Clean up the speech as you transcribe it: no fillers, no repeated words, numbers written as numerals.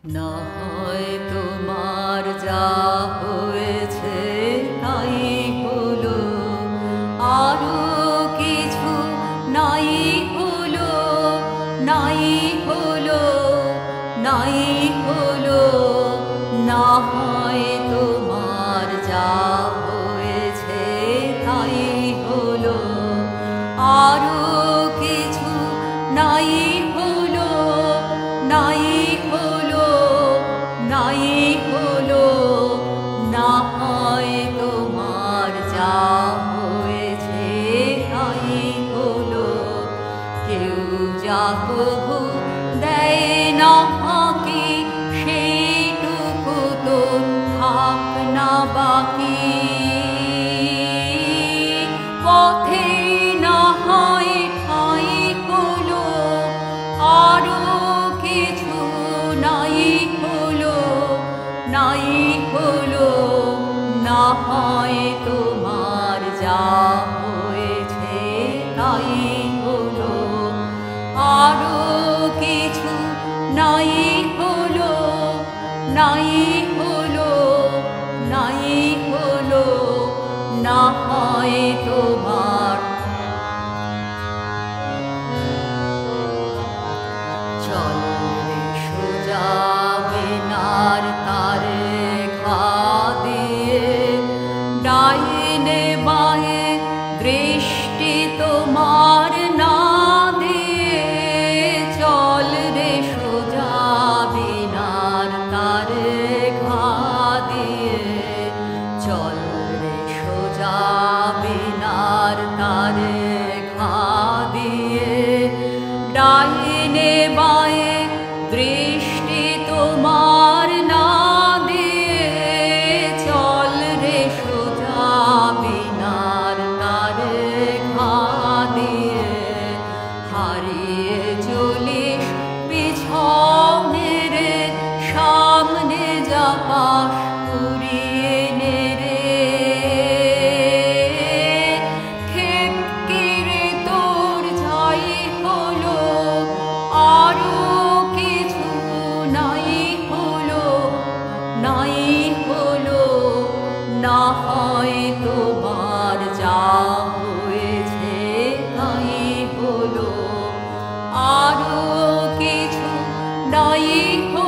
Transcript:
না হয় তোমার যা হয়েছে তাই হলো, আরো কিছু নাই হলো, নাই হলো, নাই হলো। না হয় তোমার যা হয়েছে তাই হলো, আরো কিছু নাই হলো, নাই হলো, নাই হলো। না হয় তোমার যা হয়েছে তাই হলো। কেউ যা প্রভু দেয় না ফাঁকি, সেইটুকু তো থাক না বাকি। পথে না হয় ঠাঁই হলো, আরো কিছু নাই হলো, নাই হলো। না হয় তোমার যা হয়েছে তাই হলো, আরো কিছু নাই হলো, নাই হলো, নাই হলো। না হয় তোমার চল রে সোজা বেনার তারে ঘা দিয়ে, ডাইনে বাঁয়ে দৃষ্টি তোমার না দিয়ে। চল রে সোজা বেনার তারে ঘা দিয়ে, চল রে সোজা বেনার তারে ঘা দিয়ে। ডাইনে বাঁয়ে দৃষ্টি তোমার না দিয়ে, চল রে সোজা বেনার তারে ঘা দিয়ে। হারিয়ে চলিস পিছনে রে, সামনে যা পাস কুড়িয়ে নে রে। খেপকে রে তোর যাই হলো, আরো কিছু নাই হলো, নাই হলো। না হয় তোমার যা হয়েছে তাই হলো, আরো কিছু নাই হলো।